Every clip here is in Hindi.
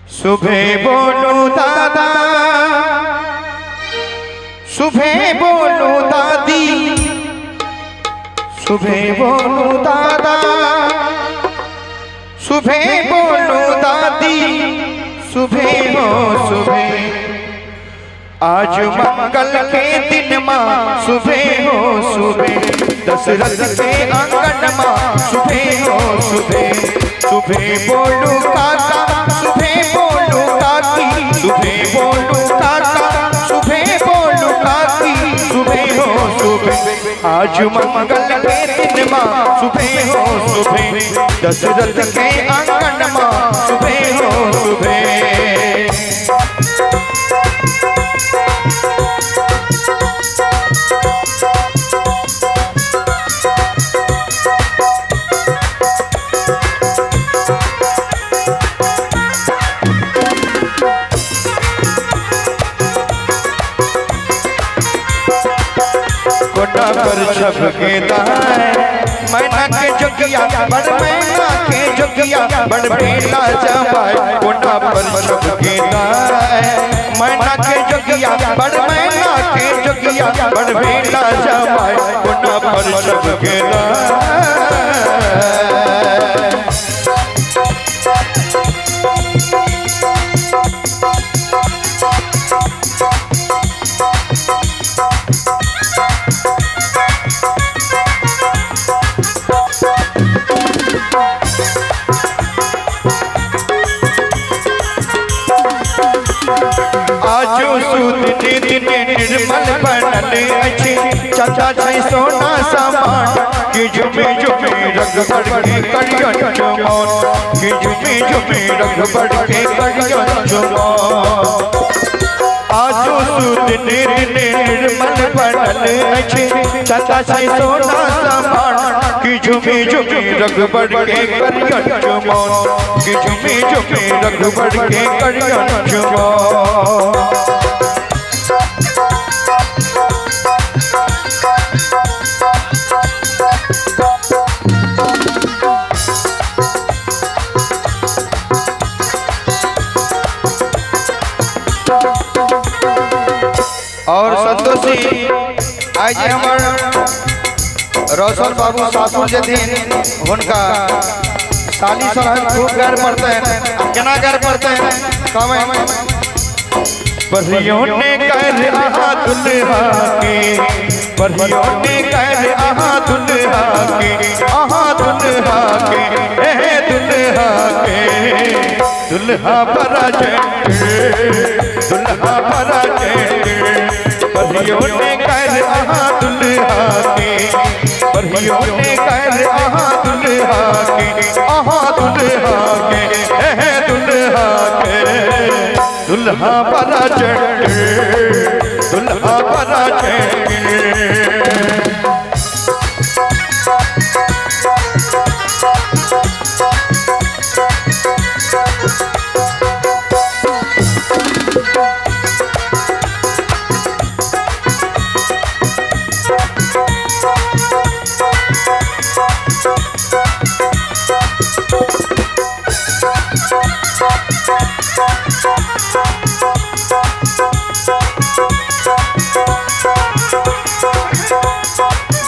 सुबह बोलो दादा, सुबह बोलो दादी, सुबह बोलो दादा, सुबह बोलो दादी, सुबह हो सुबह। आज मंगल के दिन माँ सुबह हो सुबह, दशरथ के आंगन माँ सुबह हो सुबह। सुबह बोलो काका, सुबह बोलो काकी, सुबह बोलो काका, सुबह बोलो काकी, सुबह हो सुबह। आज मंगल के दिन माँ सुबह हो सुबह, दशरथ के आंगन माँ सुबह हो सुबह। कोटा पर छप के दाए मैना के जोगिया, बड़ मैना के जोगिया, बड़ बेला जमाए। कोटा पर छप के दाए मैना के जोगिया, बड़ मैना के जोगिया, बड़ बेला जमाए। कोटा पर छप के दाए निर्मल बनल अछि, चाचा छै सोना सामान कि झुमे झुमे रगड़ के करियन चुमौन, कि झुमे झुमे रगड़ के करियन चुमौन। आजो सुद निर्मल बनल अछि, चाचा छै सोना सामान कि झुमे झुमे रगड़ के करियन चुमौन, कि झुमे झुमे रगड़ के करियन चुमौन। और संतोषी आज हमार रोशन बाबू सासुर जथिन, उनका साली सरहन खूब घर पड़ते हैं। केना घर पड़ते हैं कमें परियों ने कर आहा दुल्हा के, परियों ने कर आहा दुल्हा के, आहा दुल्हा के, ए दुल्हा के। दुल्हा बड़ा दुल्हा बड़ा परियों ने कर आहा दुल्हा के, परियों ने कर आहा दुल्हा के, आहा दुल्हा के, ए दुल्हा के। दुल्हा बड़ा दुल्हा बड़ा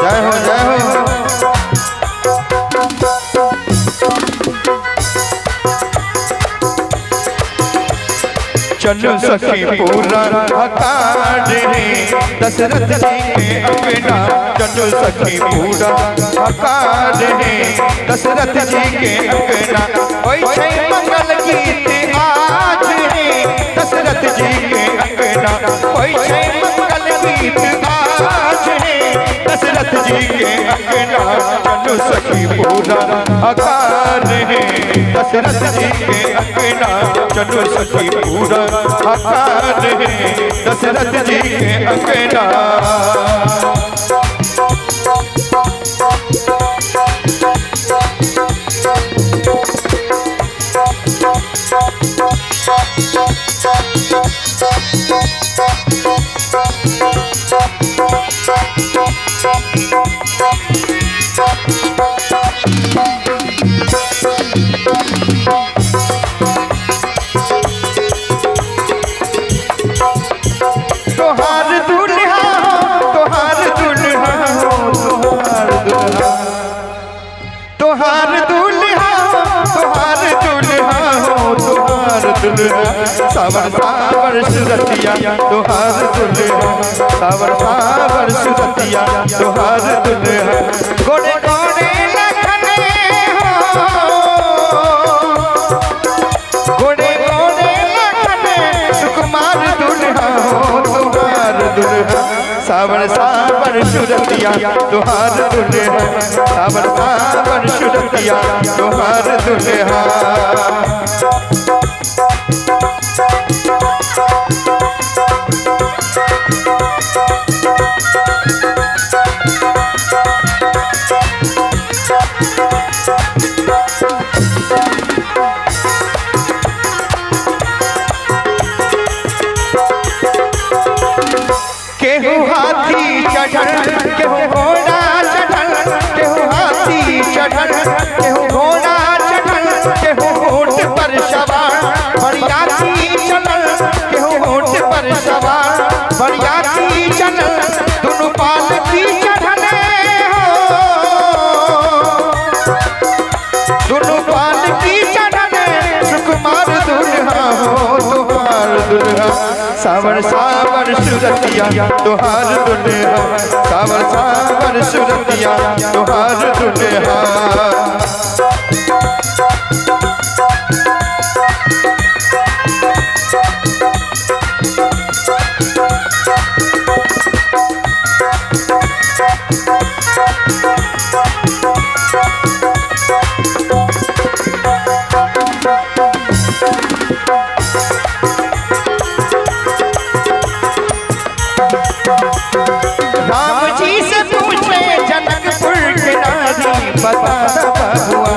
जय हो जय हो। चलो सखी पूरा हकार रे दशरथ जी के अंगना, चलो सखी पूरा हकार रे दशरथ जी के अंगना। ओई छै मंगल गीत आज रे दशरथ जी के अंगना, ओई छै मंगल गीत आज रे दशरथ जी के अंगना। चलो सखी पूरा हकार रे दशरथ जी के अंगना, चलो सखी पूरा हकार रे दशरथ जी के अंगना। दुल्हा सावर सावर सुरतिया तोहार दुल्हा सावर सावर सुरतिया तोहार दुल्हा गोरे गोरे लखने हो गोरे गोरे लखने सुकुमार दुल्हा हो तोहार दुल्हा सावर सावर सुरतिया तोहार दुल्हा सावर सावर सुरतिया तोहार दुल्हा केहू हाथी चढ़ल केहू घोड़ा चढ़ल केहू हाथी चढ़ल केहू घोड़ा चढ़ल केहू ऊंट पर सवार बरियाती चलल केहू ऊंट पर सवार बरियाती चलल दोनों पालकी चढ़ले हो दोनों पालकी चढ़ले सुकुमार दुल्हा हो तुम्हार दुल्हा सावर सावर सुरतिया तोहार दुल्हा सावर सावर सुरतिया तोहार दुल्हा राम जी से पूछे जनकपुर के नारी बता बबुआ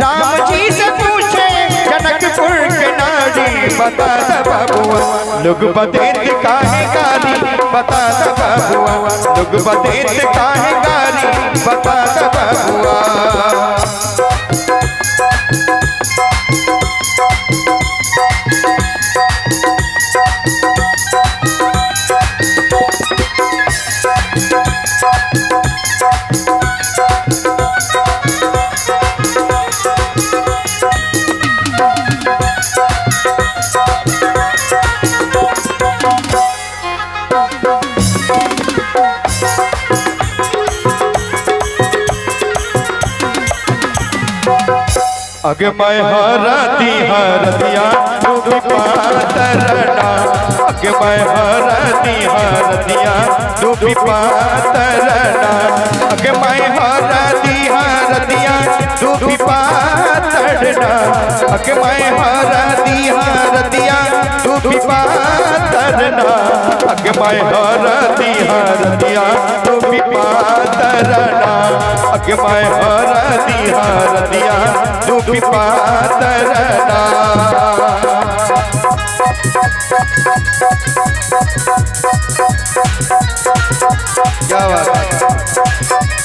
राम जी से पूछे जनकपुर के नारी बता बबुआ लोग बतेत काहे गारी बता बबुआ लोग बतेत काहे गारी बता बबुआ अगे मैं हरती हरतिया तू भी पातरना अगे मैं हरती हरतिया तू भी पातरना अगे मैं हरती हरतिया तू भी पातरना अगे मैं हरती हरतिया तू भी पातरना अगे मैं हरती हरतिया तू भी पातरना अगे मैं हरती हरतिया तू भी पातरना क्या बात है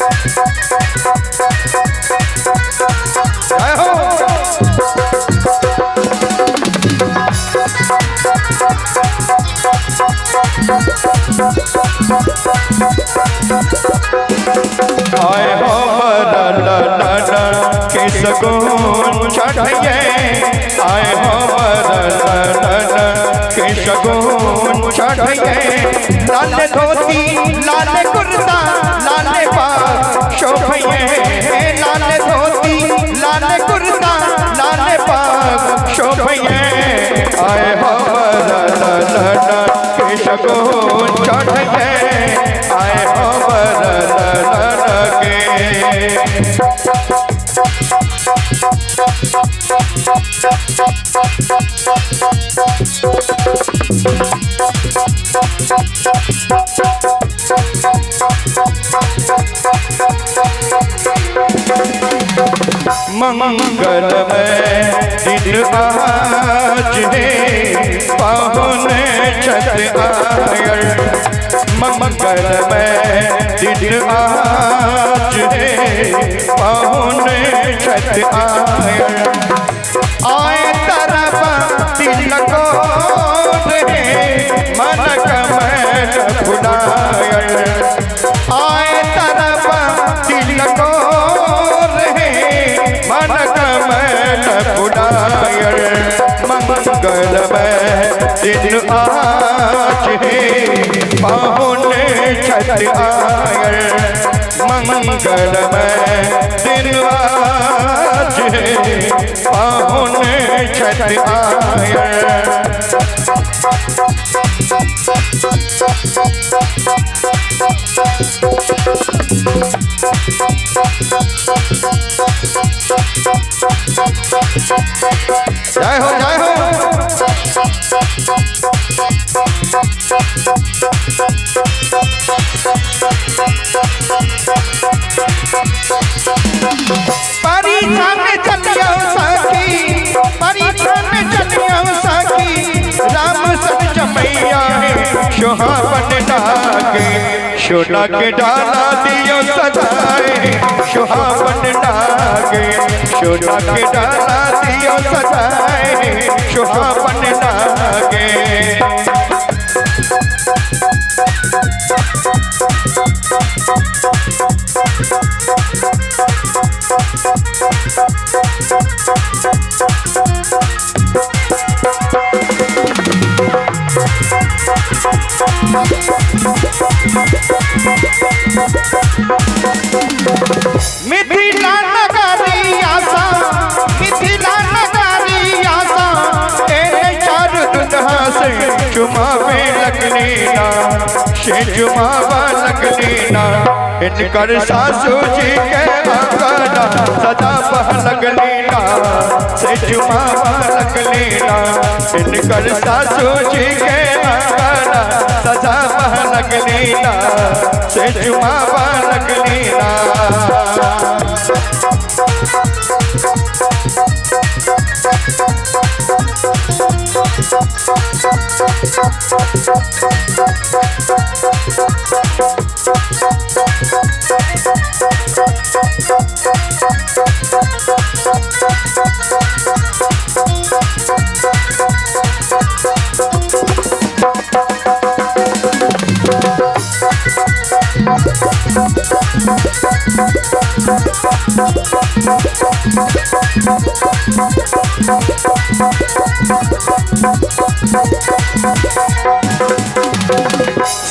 जय हो आए हो मरा के सगुन चढ़िए आए हो मरा के सगुन चढ़िए लाल धोती लाल कुर्ता लाल पाग शोभिए लाल धोती लाल कुर्ता लाल पाग शोभिए आए हो मरा के सगुन चढ़िए आए हो मरा के मंगल में दिन आज है पाहुने छत आयल मंगल में दिन आज है पाहुने छत आयल आए तरफ तिलको रे मन कमल फुलायल आए तरफ तिलको रे मन कमल फुलायल मंगल मंगलमय दिन आज है पाहुन छठ आयल, मंगलमय दिन आज है पाहुन छठ आयल। जय हो जय हो। परीक्षण चलियो सखी, परीक्षण चलियो सखी, राम सन जमैया है सुहावन लागे, सोना के डाला दियो सजाए सुहावन लागे, सोना के डाला दियो सजाए सुहावन लागे। मिथिला नगरी आसा, मिथिला नगरी आसा, ए चार दुल्हा से चुमावे लगनी ना, से चुमावा लगनी ना, इनकर सासू जी के आंगना सदा बह लगनी ना, से चुमावा लगनी ना, इनकर सासू जी के आंगना सदा बह लगनी ना, से चुमावा लगनी ना।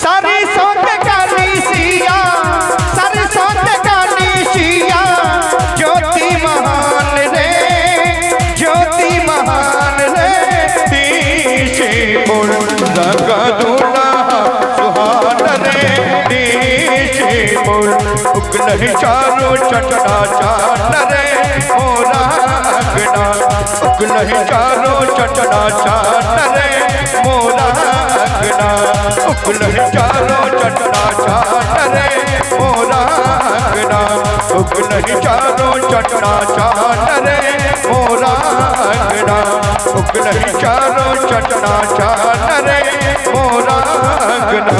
सारे सोच काली सिया, सारे सोच काली सिया, ज्योति महान रे, ज्योति महान रे, तीसे बोल लगा दूना सुहान रे, तीसे बोल उगलहि चारों चटना चान रे मोरा अगना, उगलहि चारों चटना चान रे मोरा अगना, उगलहि चारों चटना चान रे मोरा अगना, उगलहि चारों चटना चान रे मोरा अगना, उगलहि चारों चटना चान रे मोरा अगना।